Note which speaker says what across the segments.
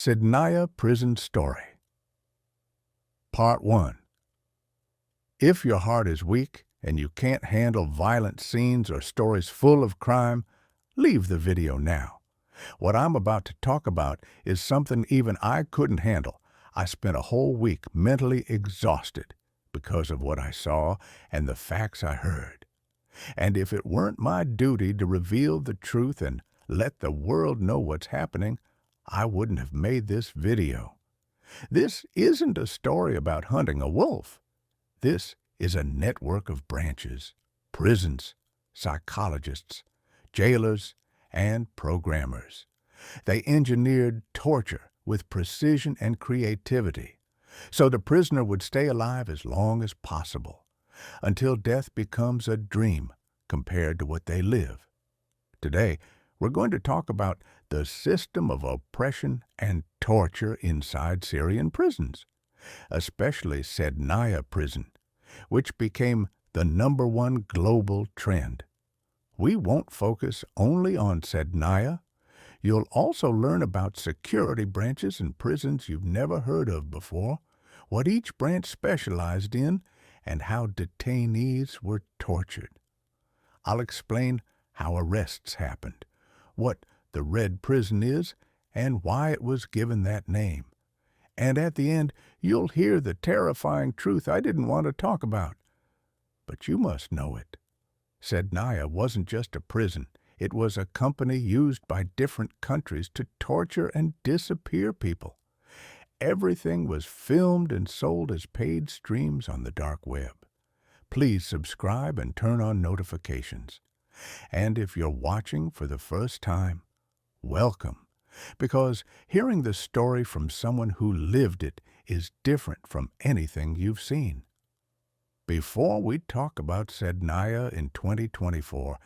Speaker 1: Saydnaya Prison Story. Part 1. If your heart is weak and you can't handle violent scenes or stories full of crime, leave the video now. What I'm about to talk about is something even I couldn't handle. I spent a whole week mentally exhausted because of what I saw and the facts I heard. And if it weren't my duty to reveal the truth and let the world know what's happening, I wouldn't have made this video. This isn't a story about hunting a wolf. This is a network of branches, prisons, psychologists, jailers, and programmers. They engineered torture with precision and creativity, so the prisoner would stay alive as long as possible, until death becomes a dream compared to what they live. Today, we're going to talk about the system of oppression and torture inside Syrian prisons, especially Saydnaya Prison, which became the #1 global trend. We won't focus only on Saydnaya. You'll also learn about security branches in prisons you've never heard of before, what each branch specialized in, and how detainees were tortured. I'll explain how arrests happened, what the Red Prison is, and why it was given that name. And at the end, you'll hear the terrifying truth I didn't want to talk about. But you must know it. Saydnaya wasn't just a prison. It was a company used by different countries to torture and disappear people. Everything was filmed and sold as paid streams on the dark web. Please subscribe and turn on notifications. And if you're watching for the first time, welcome, because hearing the story from someone who lived it is different from anything you've seen. Before we talk about Saydnaya in 2024,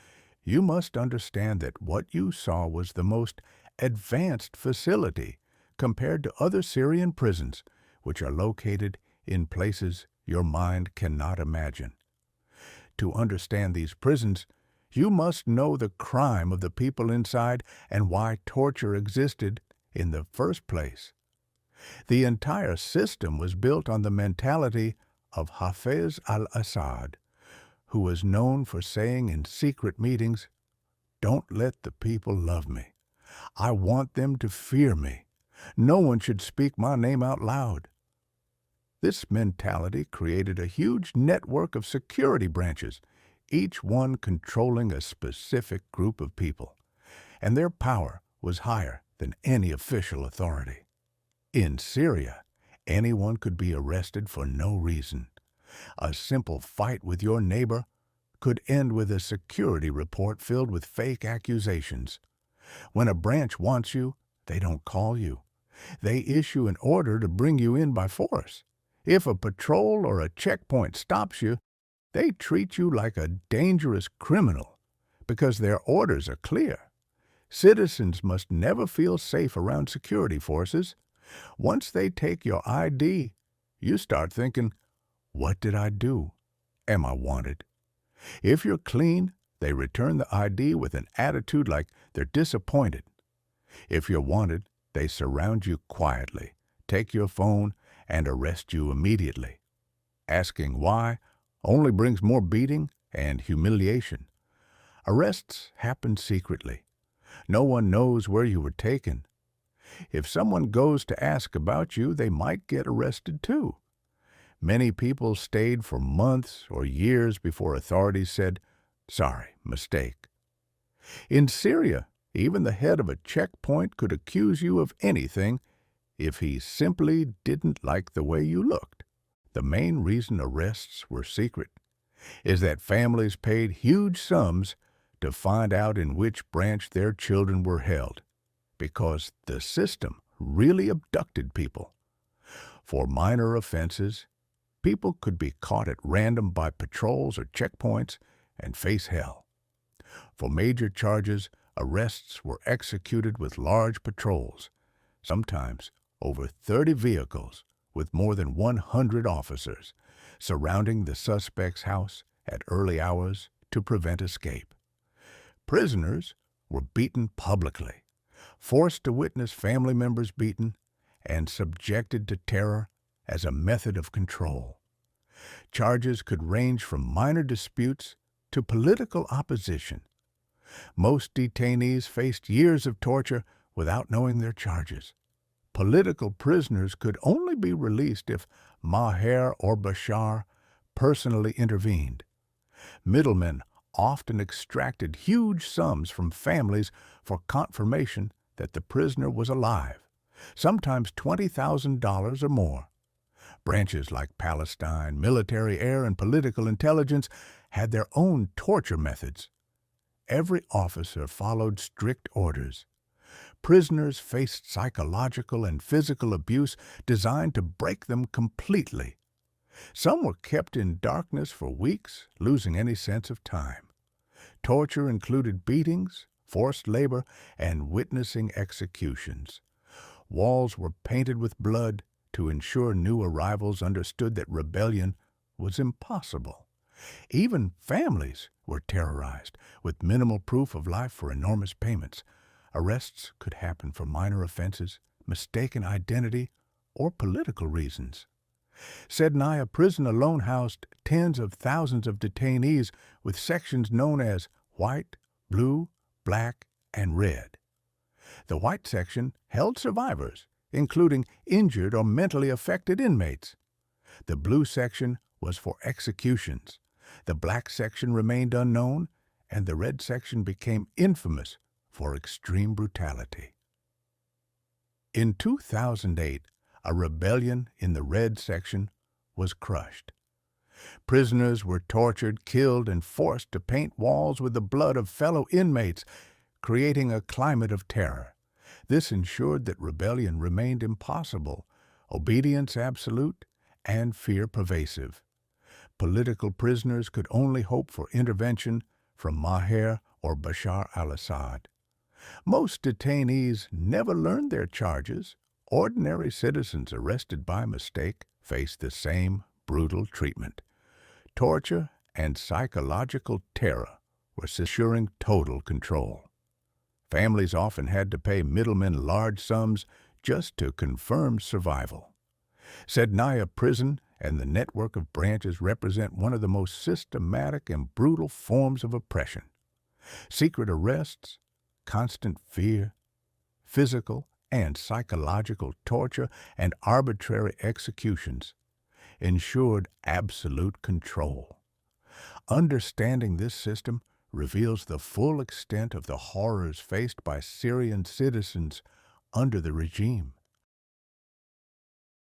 Speaker 1: you must understand that what you saw was the most advanced facility compared to other Syrian prisons, which are located in places your mind cannot imagine. To understand these prisons, you must know the crime of the people inside and why torture existed in the first place. The entire system was built on the mentality of Hafez al-Assad, who was known for saying in secret meetings, "Don't let the people love me. I want them to fear me. No one should speak my name out loud." This mentality created a huge network of security branches, each one controlling a specific group of people, and their power was higher than any official authority. In Syria, anyone could be arrested for no reason. A simple fight with your neighbor could end with a security report filled with fake accusations. When a branch wants you, they don't call you. They issue an order to bring you in by force. If a patrol or a checkpoint stops you, they treat you like a dangerous criminal because their orders are clear. Citizens must never feel safe around security forces. Once they take your ID, you start thinking, "What did I do? Am I wanted?" If you're clean, they return the ID with an attitude like they're disappointed. If you're wanted, they surround you quietly, take your phone, and arrest you immediately. Asking why only brings more beating and humiliation. Arrests happen secretly. No one knows where you were taken. If someone goes to ask about you, they might get arrested too. Many people stayed for months or years before authorities said, "Sorry, mistake." In Syria, even the head of a checkpoint could accuse you of anything if he simply didn't like the way you looked. The main reason arrests were secret is that families paid huge sums to find out in which branch their children were held, because the system really abducted people. For minor offenses, people could be caught at random by patrols or checkpoints and face hell. For major charges, arrests were executed with large patrols, sometimes over 30 vehicles with more than 100 officers, surrounding the suspect's house at early hours to prevent escape. Prisoners were beaten publicly, forced to witness family members beaten, and subjected to terror as a method of control. Charges could range from minor disputes to political opposition. Most detainees faced years of torture without knowing their charges. Political prisoners could only be released if Maher or Bashar personally intervened. Middlemen often extracted huge sums from families for confirmation that the prisoner was alive, sometimes $20,000 or more. Branches like Palestine, military, air, and political intelligence had their own torture methods. Every officer followed strict orders. Prisoners faced psychological and physical abuse designed to break them completely. Some were kept in darkness for weeks, losing any sense of time. Torture included beatings, forced labor, and witnessing executions. Walls were painted with blood to ensure new arrivals understood that rebellion was impossible. Even families were terrorized, with minimal proof of life for enormous payments. Arrests could happen for minor offenses, mistaken identity, or political reasons. Saydnaya Prison alone housed tens of thousands of detainees with sections known as white, blue, black, and red. The white section held survivors, including injured or mentally affected inmates. The blue section was for executions. The black section remained unknown, and the red section became infamous for extreme brutality. In 2008, a rebellion in the red section was crushed. Prisoners were tortured, killed, and forced to paint walls with the blood of fellow inmates, creating a climate of terror. This ensured that rebellion remained impossible, obedience absolute, and fear pervasive. Political prisoners could only hope for intervention from Maher or Bashar al-Assad. Most detainees never learned their charges. Ordinary citizens arrested by mistake faced the same brutal treatment. Torture and psychological terror were assuring total control. Families often had to pay middlemen large sums just to confirm survival. Saydnaya Prison and the network of branches represent one of the most systematic and brutal forms of oppression. Secret arrests, constant fear, physical and psychological torture, and arbitrary executions ensured absolute control. Understanding this system reveals the full extent of the horrors faced by Syrian citizens under the regime.